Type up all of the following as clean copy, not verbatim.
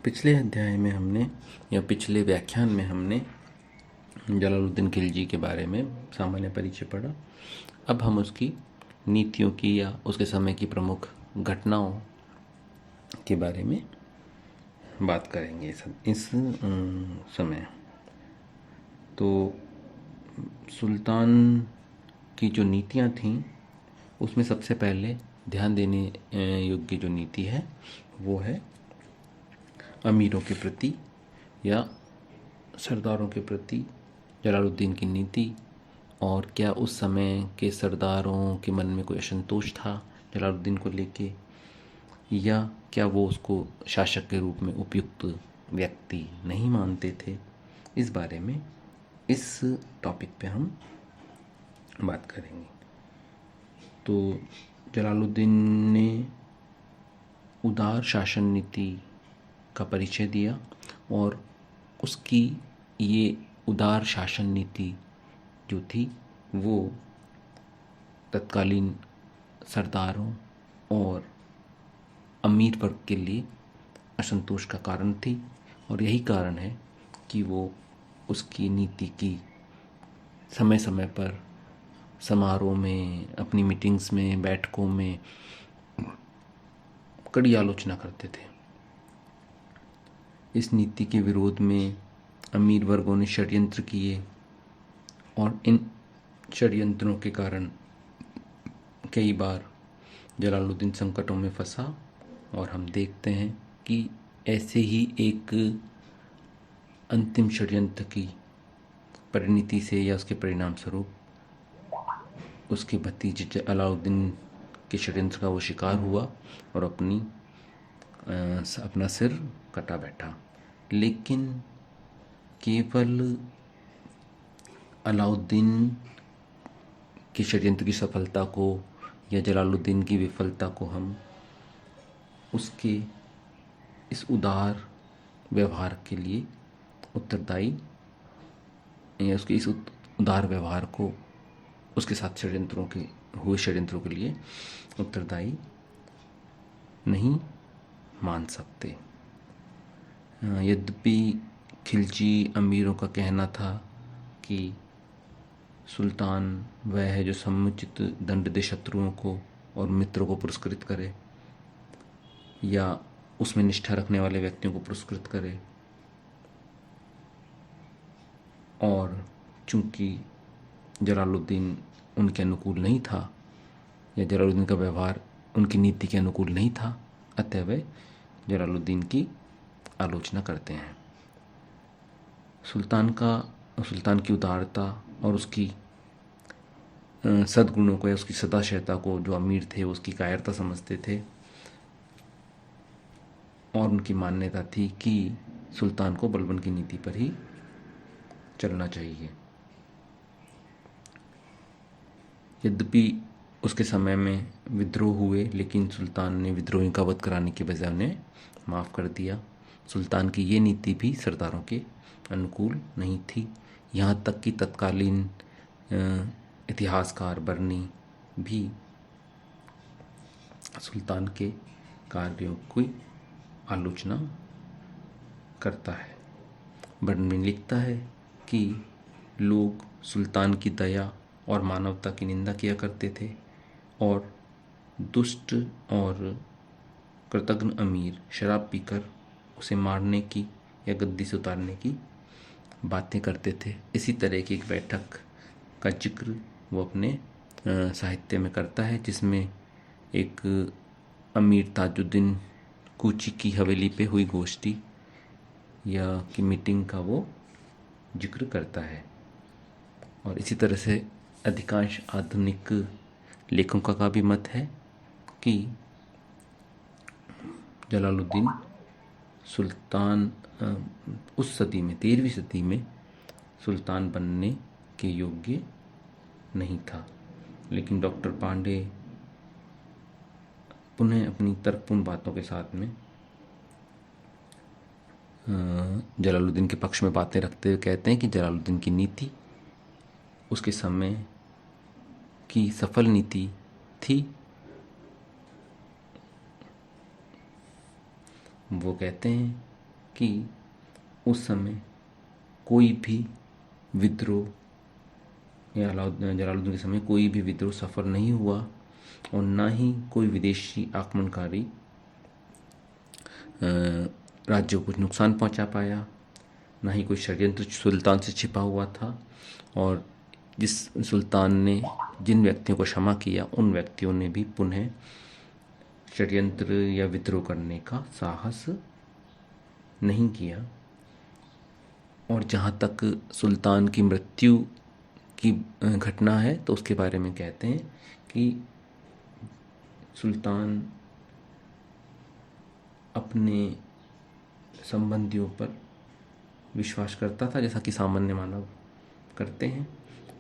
पिछले अध्याय में हमने या पिछले व्याख्यान में हमने जलालुद्दीन खिलजी के बारे में सामान्य परिचय पढ़ा। अब हम उसकी नीतियों की या उसके समय की प्रमुख घटनाओं के बारे में बात करेंगे इस समय। तो सुल्तान की जो नीतियाँ थीं उसमें सबसे पहले ध्यान देने योग्य जो नीति है वो है अमीरों के प्रति या सरदारों के प्रति जलालुद्दीन की नीति। और क्या उस समय के सरदारों के मन में कोई असंतोष था जलालुद्दीन को लेके, या क्या वो उसको शासक के रूप में उपयुक्त व्यक्ति नहीं मानते थे। इस बारे में इस टॉपिक पे हम बात करेंगे। तो जलालुद्दीन ने उदार शासन नीति का परिचय दिया और उसकी ये उदार शासन नीति जो थी वो तत्कालीन सरदारों और अमीर वर्ग के लिए असंतोष का कारण थी। और यही कारण है कि वो उसकी नीति की समय समय पर समारोह में, अपनी मीटिंग्स में, बैठकों में कड़ी आलोचना करते थे। इस नीति के विरोध में अमीर वर्गों ने षड्यंत्र किए और इन षड्यंत्रों के कारण कई बार जलालुद्दीन संकटों में फंसा। और हम देखते हैं कि ऐसे ही एक अंतिम षड्यंत्र की परिणति से या उसके परिणाम स्वरूप उसके भतीजे अलाउद्दीन के षड्यंत्र का वो शिकार हुआ और अपना सिर कटा बैठा। लेकिन केवल अलाउद्दीन के षड्यंत्र की सफलता को या जलालुद्दीन की विफलता को हम उसके इस उदार व्यवहार के लिए उत्तरदायी, या उसके इस उदार व्यवहार को उसके साथ हुए षड्यंत्रों के लिए उत्तरदायी नहीं मान सकते। यद्यपि खिलजी अमीरों का कहना था कि सुल्तान वह है जो समुचित दंड दे शत्रुओं को और मित्रों को पुरस्कृत करे, या उसमें निष्ठा रखने वाले व्यक्तियों को पुरस्कृत करे। और चूंकि जलालुद्दीन उनके अनुकूल नहीं था या जलालुद्दीन का व्यवहार उनकी नीति के अनुकूल नहीं था, अतः वे जलालुद्दीन की आलोचना करते हैं। सुल्तान की उदारता और उसकी सद्गुणों को या उसकी सदाशयता को जो अमीर थे उसकी कायरता समझते थे, और उनकी मान्यता थी कि सुल्तान को बलबन की नीति पर ही चलना चाहिए। यद्यपि उसके समय में विद्रोह हुए, लेकिन सुल्तान ने विद्रोहियों का वध कराने के बजाय उन्हें माफ़ कर दिया। सुल्तान की ये नीति भी सरदारों के अनुकूल नहीं थी। यहाँ तक कि तत्कालीन इतिहासकार बर्नी भी सुल्तान के कार्यों की आलोचना करता है। बर्नी लिखता है कि लोग सुल्तान की दया और मानवता की निंदा किया करते थे और दुष्ट और कृतघ्न अमीर शराब पीकर उसे मारने की या गद्दी से उतारने की बातें करते थे। इसी तरह की एक बैठक का जिक्र वो अपने साहित्य में करता है, जिसमें एक अमीर ताजुद्दीन कूची की हवेली पे हुई गोष्ठी या की मीटिंग का वो जिक्र करता है। और इसी तरह से अधिकांश आधुनिक लेखकों का भी मत है कि जलालुद्दीन सुल्तान उस सदी में 13वीं सदी में सुल्तान बनने के योग्य नहीं था। लेकिन डॉक्टर पांडे पुनः अपनी तर्कपूर्ण बातों के साथ में जलालुद्दीन के पक्ष में बातें रखते हुए कहते हैं कि जलालुद्दीन की नीति उसके समय की सफल नीति थी। वो कहते हैं कि उस समय कोई भी विद्रोह या जलालुद्दीन के समय कोई भी विद्रोह सफल नहीं हुआ और ना ही कोई विदेशी आक्रमणकारी राज्यों को कुछ नुकसान पहुंचा पाया, ना ही कोई षड्यंत्र सुल्तान से छिपा हुआ था। और जिस सुल्तान ने जिन व्यक्तियों को क्षमा किया उन व्यक्तियों ने भी पुनः षड्यंत्र या विद्रोह करने का साहस नहीं किया। और जहाँ तक सुल्तान की मृत्यु की घटना है तो उसके बारे में कहते हैं कि सुल्तान अपने संबंधियों पर विश्वास करता था जैसा कि सामान्य मानव करते हैं,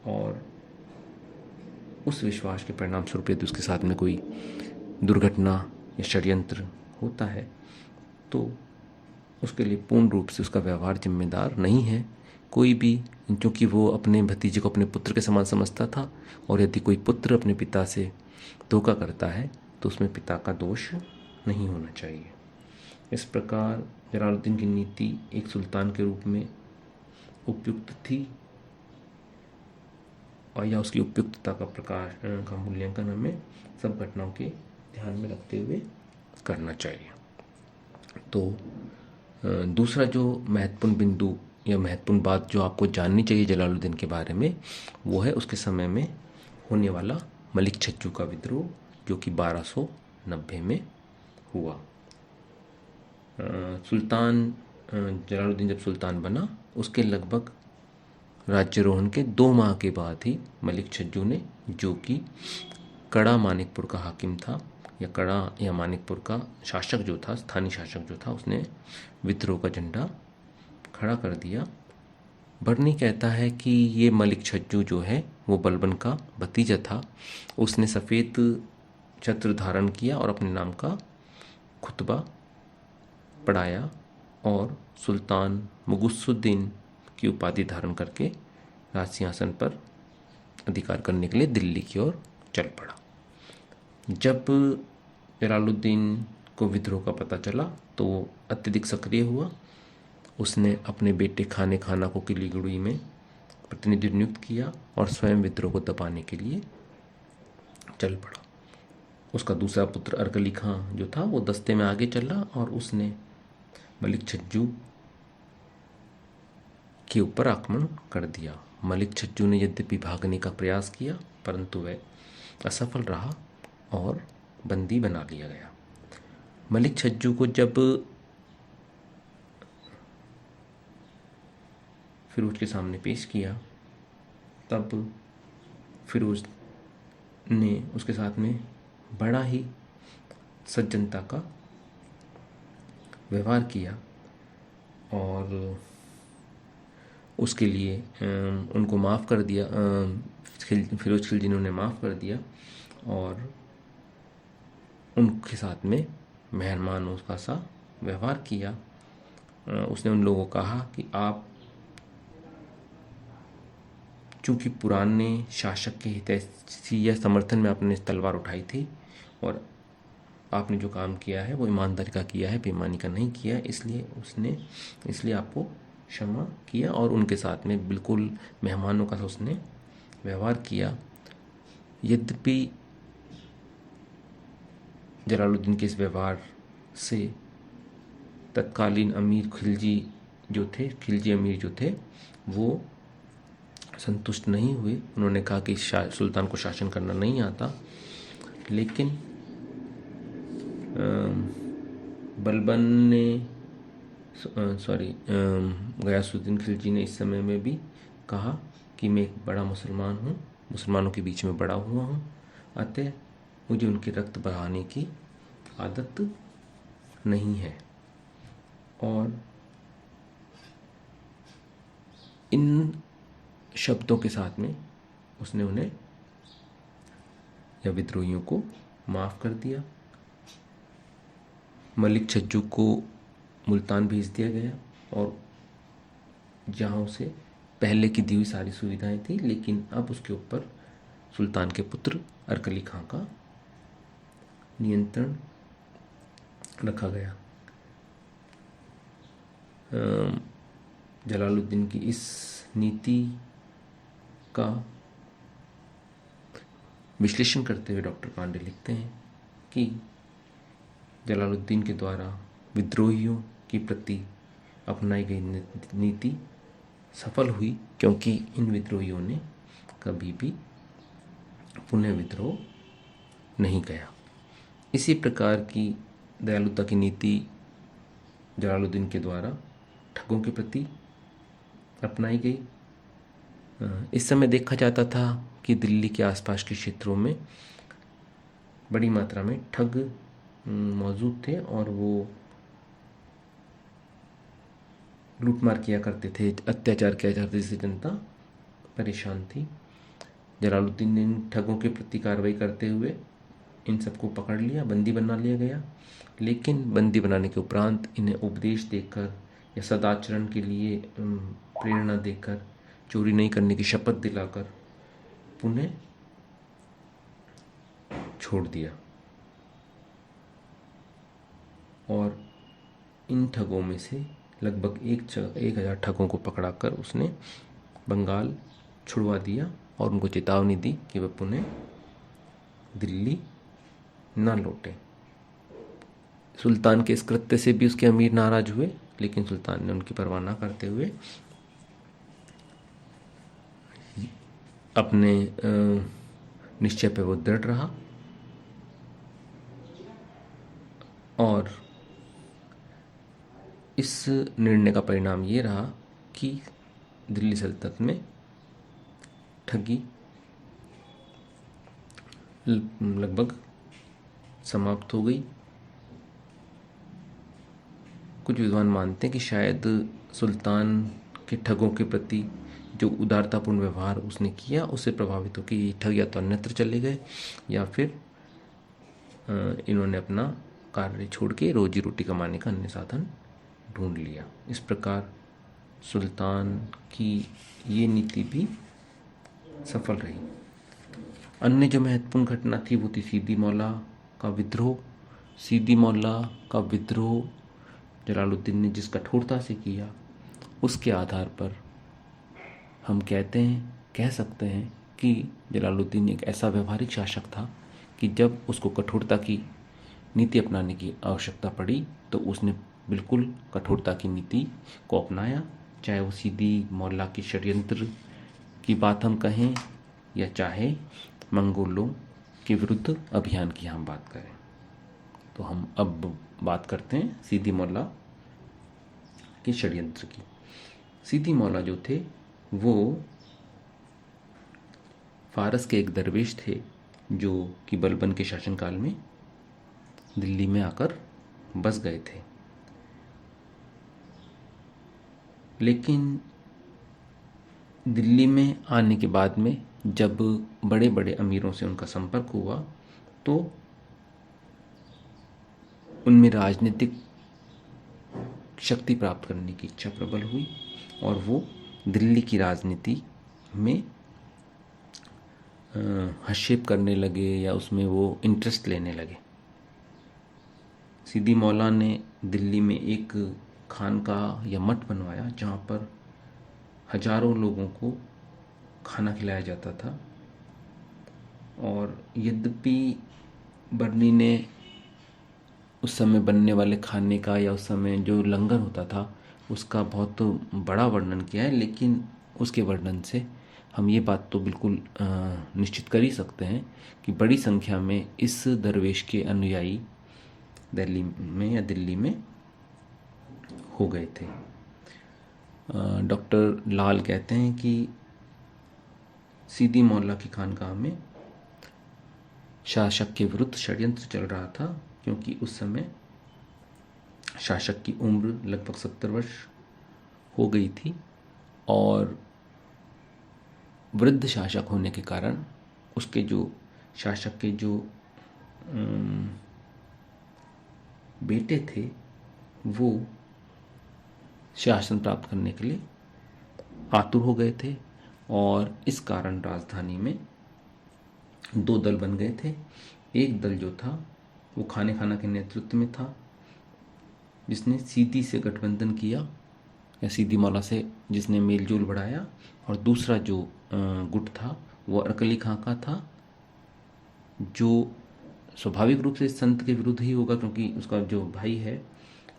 और उस विश्वास के परिणाम स्वरूप यदि उसके साथ में कोई दुर्घटना या षड्यंत्र होता है तो उसके लिए पूर्ण रूप से उसका व्यवहार जिम्मेदार नहीं है कोई भी, क्योंकि वो अपने भतीजे को अपने पुत्र के समान समझता था। और यदि कोई पुत्र अपने पिता से धोखा करता है तो उसमें पिता का दोष नहीं होना चाहिए। इस प्रकार जलालुद्दीन की नीति एक सुल्तान के रूप में उपयुक्त थी, और या उसकी उपयुक्तता का प्रकाश का मूल्यांकन हमें सब घटनाओं के ध्यान में रखते हुए करना चाहिए। तो दूसरा जो महत्वपूर्ण बिंदु या महत्वपूर्ण बात जो आपको जाननी चाहिए जलालुद्दीन के बारे में, वो है उसके समय में होने वाला मलिक छज्जू का विद्रोह, जो कि 1290 में हुआ। सुल्तान जलालुद्दीन जब सुल्तान बना उसके लगभग राज्यारोहण के 2 माह के बाद ही मलिक छज्जू ने, जो कि कड़ा मानिकपुर का हाकिम था या कड़ा या मानिकपुर का शासक जो था, स्थानीय शासक जो था, उसने विद्रोह का झंडा खड़ा कर दिया। बर्नी कहता है कि ये मलिक छज्जू जो है वो बलबन का भतीजा था। उसने सफ़ेद छत्र धारण किया और अपने नाम का खुतबा पढ़ाया और सुल्तान मुगुसुद्दीन की उपाधि धारण करके राज सिंहासन पर अधिकार करने के लिए दिल्ली की ओर चल पड़ा। जब जलालुद्दीन को विद्रोह का पता चला तो वो अत्यधिक सक्रिय हुआ। उसने अपने बेटे खाने खाना को किलीगुड़ी में प्रतिनिधि नियुक्त किया और स्वयं विद्रोह को दबाने के लिए चल पड़ा। उसका दूसरा पुत्र अरकली खां जो था वो दस्ते में आगे चला और उसने मलिक छज्जू के ऊपर आक्रमण कर दिया। मलिक छज्जू ने यद्यपि भागने का प्रयास किया परंतु वह असफल रहा और बंदी बना लिया गया। मलिक छज्जू को जब फिरोज के सामने पेश किया तब फिरोज ने उसके साथ में बड़ा ही सज्जनता का व्यवहार किया और उसके लिए उनको माफ़ कर दिया। फिरोज खिलजी ने उन्हें माफ़ कर दिया और उनके साथ में मेहरबानों का सा व्यवहार किया। उसने उन लोगों को कहा कि आप चूँकि पुराने शासक के हितैषी या समर्थन में आपने तलवार उठाई थी और आपने जो काम किया है वो ईमानदारी का किया है, बेईमानी का नहीं किया, इसलिए आपको क्षमा किया और उनके साथ में बिल्कुल मेहमानों का उसने व्यवहार किया। यद्यपि जलालुद्दीन के इस व्यवहार से तत्कालीन अमीर खिलजी अमीर जो थे वो संतुष्ट नहीं हुए। उन्होंने कहा कि सुल्तान को शासन करना नहीं आता, लेकिन बलबन ने गयासुद्दीन खिलजी ने इस समय में भी कहा कि मैं एक बड़ा मुसलमान हूँ, मुसलमानों के बीच में बड़ा हुआ हूँ, अतः मुझे उनके रक्त बहाने की आदत नहीं है। और इन शब्दों के साथ में उसने उन्हें या विद्रोहियों को माफ़ कर दिया। मलिक छज्जू को मुल्तान भेज दिया गया और जहाँ उसे पहले की दी हुई सारी सुविधाएं थी, लेकिन अब उसके ऊपर सुल्तान के पुत्र अरकली खां का नियंत्रण रखा गया। जलालुद्दीन की इस नीति का विश्लेषण करते हुए डॉक्टर पांडे लिखते हैं कि जलालुद्दीन के द्वारा विद्रोहियों के प्रति अपनाई गई नीति सफल हुई, क्योंकि इन विद्रोहियों ने कभी भी पुनः विद्रोह नहीं किया। इसी प्रकार की दयालुता की नीति जलालुद्दीन के द्वारा ठगों के प्रति अपनाई गई। इस समय देखा जाता था कि दिल्ली के आसपास के क्षेत्रों में बड़ी मात्रा में ठग मौजूद थे और वो लूटमार किया करते थे, अत्याचार किया जाता, जिससे जनता परेशान थी। जलालुद्दीन ने इन ठगों के प्रति कार्रवाई करते हुए इन सबको पकड़ लिया, बंदी बना लिया गया। लेकिन बंदी बनाने के उपरांत इन्हें उपदेश देकर या सदाचरण के लिए प्रेरणा देकर, चोरी नहीं करने की शपथ दिलाकर पुनः छोड़ दिया। और इन ठगों में से लगभग 1000 ठगों को पकड़ाकर उसने बंगाल छुड़वा दिया और उनको चेतावनी दी कि वह पुनः दिल्ली न लौटे। सुल्तान के इस कृत्य से भी उसके अमीर नाराज हुए, लेकिन सुल्तान ने उनकी परवाह न करते हुए अपने निश्चय पर वो दृढ़ रहा और इस निर्णय का परिणाम ये रहा कि दिल्ली सल्तनत में ठगी लगभग समाप्त हो गई। कुछ विद्वान मानते हैं कि शायद सुल्तान के ठगों के प्रति जो उदारतापूर्ण व्यवहार उसने किया, उससे प्रभावित होकर ये ठग या तो अन्यत्र चले गए या फिर इन्होंने अपना कार्य छोड़ के रोजी रोटी कमाने का अन्य साधन ढूंढ लिया। इस प्रकार सुल्तान की ये नीति भी सफल रही। अन्य जो महत्वपूर्ण घटना थी वो थी सीदी मौला का विद्रोह। सीदी मौला का विद्रोह जलालुद्दीन ने जिस कठोरता से किया, उसके आधार पर हम कह सकते हैं कि जलालुद्दीन एक ऐसा व्यवहारिक शासक था कि जब उसको कठोरता की नीति अपनाने की आवश्यकता पड़ी तो उसने बिल्कुल कठोरता की नीति को अपनाया। चाहे वो सीदी मौला की षड्यंत्र की बात हम कहें या चाहे मंगोलों के विरुद्ध अभियान की हम बात करें। तो हम अब बात करते हैं सीदी मौला के षड्यंत्र की। सीदी मौला जो थे वो फारस के एक दरवेश थे जो कि बलबन के शासनकाल में दिल्ली में आकर बस गए थे। लेकिन दिल्ली में आने के बाद में जब बड़े बड़े अमीरों से उनका संपर्क हुआ तो उनमें राजनीतिक शक्ति प्राप्त करने की इच्छा प्रबल हुई और वो दिल्ली की राजनीति में हस्तक्षेप करने लगे या उसमें वो इंटरेस्ट लेने लगे। सीदी मौला ने दिल्ली में एक खानकाह या मठ बनवाया जहाँ पर हजारों लोगों को खाना खिलाया जाता था। और यद्यपि बर्नी ने उस समय बनने वाले खाने का या उस समय जो लंगर होता था उसका बहुत बड़ा वर्णन किया है, लेकिन उसके वर्णन से हम ये बात तो बिल्कुल निश्चित कर ही सकते हैं कि बड़ी संख्या में इस दरवेश के अनुयायी दिल्ली में या दिल्ली में हो गए थे। डॉक्टर लाल कहते हैं कि सीदी मौला की खानकाह में शासक के विरुद्ध षड्यंत्र चल रहा था, क्योंकि उस समय शासक की उम्र लगभग 70 वर्ष हो गई थी और वृद्ध शासक होने के कारण उसके जो शासक के जो बेटे थे वो शासन प्राप्त करने के लिए आतुर हो गए थे और इस कारण राजधानी में 2 दल बन गए थे। एक दल जो था वो खाना के नेतृत्व में था, जिसने सीदी से गठबंधन किया या सीधी मौला से जिसने मेल जोल बढ़ाया, और दूसरा जो गुट था वो अरकली खां का था, जो स्वाभाविक रूप से इस संत के विरुद्ध ही होगा, क्योंकि उसका जो भाई है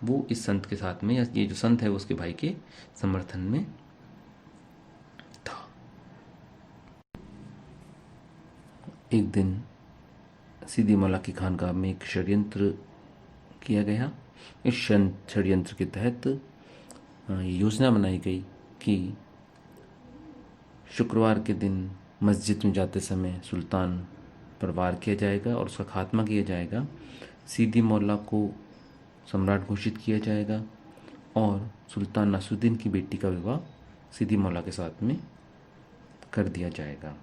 वो इस संत के साथ में, या ये जो संत है वो उसके भाई के समर्थन में था। एक दिन सीधी मौला की खानकाह में एक षड्यंत्र किया गया। इस षड्यंत्र के तहत योजना बनाई गई कि शुक्रवार के दिन मस्जिद में जाते समय सुल्तान पर वार किया जाएगा और उसका खात्मा किया जाएगा। सीधी मौला को सम्राट घोषित किया जाएगा और सुल्तान नासरुद्दीन की बेटी का विवाह सीधी मौला के साथ में कर दिया जाएगा।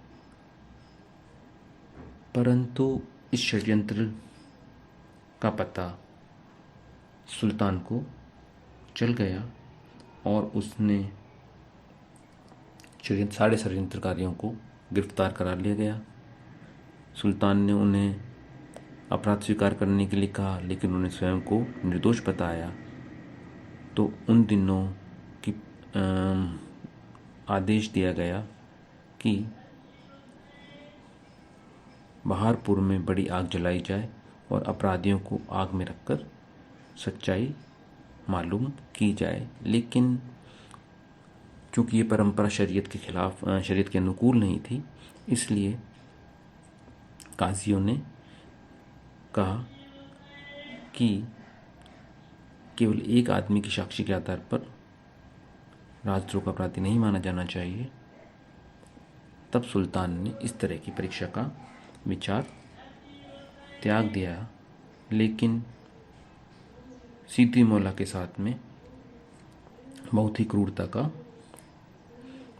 परंतु इस षड्यंत्र का पता सुल्तान को चल गया और उसने सारे षड्यंत्रकारियों को गिरफ्तार करा लिया गया। सुल्तान ने उन्हें अपराध स्वीकार करने के लिए कहा, लेकिन उन्हें स्वयं को निर्दोष बताया। तो उन दिनों की आदेश दिया गया कि बहारपुर में बड़ी आग जलाई जाए और अपराधियों को आग में रखकर सच्चाई मालूम की जाए। लेकिन चूँकि ये परंपरा शरीयत के खिलाफ, शरीयत के अनुकूल नहीं थी, इसलिए काजियों ने कहा कि केवल एक आदमी की साक्षी के आधार पर राजद्रोह का अपराधी नहीं माना जाना चाहिए। तब सुल्तान ने इस तरह की परीक्षा का विचार त्याग दिया, लेकिन सीधी मौला के साथ में बहुत ही क्रूरता का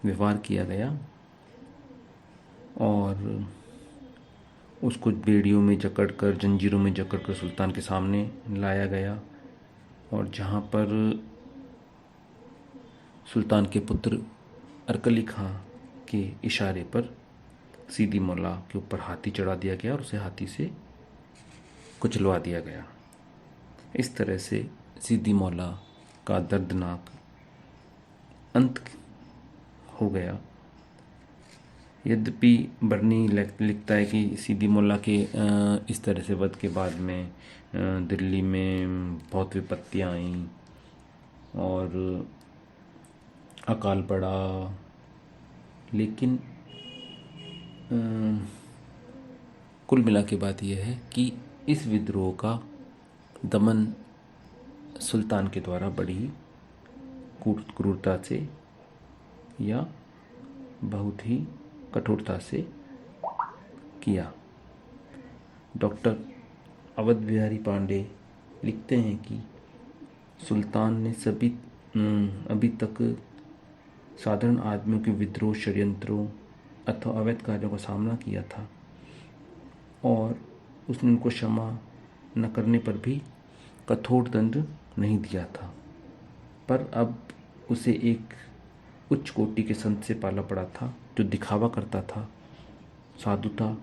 व्यवहार किया गया और उसको बेड़ियों में जकड़कर, जंजीरों में जकड़कर सुल्तान के सामने लाया गया। और जहाँ पर सुल्तान के पुत्र अरकली खां के इशारे पर सीधी मौला के ऊपर हाथी चढ़ा दिया गया और उसे हाथी से कुचलवा दिया गया। इस तरह से सीधी मौला का दर्दनाक अंत हो गया। यद्यपि बर्नी लिखता है कि सीधी मौला के इस तरह से वध के बाद में दिल्ली में बहुत विपत्तियाँ आईं और अकाल पड़ा, लेकिन कुल मिला के बात यह है कि इस विद्रोह का दमन सुल्तान के द्वारा बड़ी क्रूरता से या बहुत ही कठोरता से किया। डॉक्टर अवध बिहारी पांडे लिखते हैं कि सुल्तान ने अभी तक साधारण आदमियों के विद्रोह, षड्यंत्रों अथवा अवैध कार्यों का सामना किया था और उसने उनको क्षमा न करने पर भी कठोर दंड नहीं दिया था। पर अब उसे एक उच्च कोटि के संत से पाला पड़ा था जो दिखावा करता था साधुता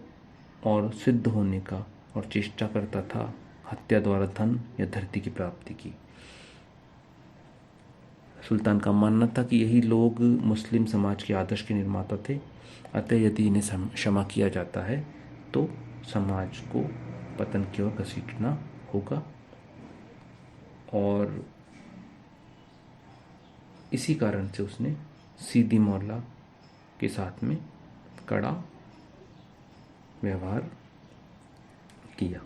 और सिद्ध होने का और चेष्टा करता था हत्या द्वारा धन या धरती की प्राप्ति की। सुल्तान का मानना था कि यही लोग मुस्लिम समाज के आदर्श के निर्माता थे, अतः यदि इन्हें क्षमा किया जाता है तो समाज को पतन की ओर घसीटना होगा। और इसी कारण से उसने सीधी मौला के साथ में कड़ा व्यवहार किया।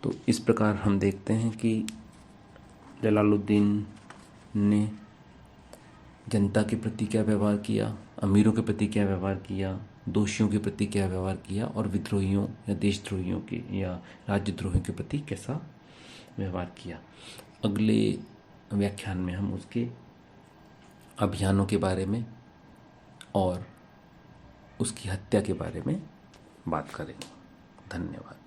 तो इस प्रकार हम देखते हैं कि जलालुद्दीन ने जनता के प्रति क्या व्यवहार किया, अमीरों के प्रति क्या व्यवहार किया, दोषियों के प्रति क्या व्यवहार किया और विद्रोहियों या देशद्रोहियों के या राज्यद्रोहियों के प्रति कैसा व्यवहार किया। अगले व्याख्यान में हम उसके अभियानों के बारे में और उसकी हत्या के बारे में बात करेंगे। धन्यवाद।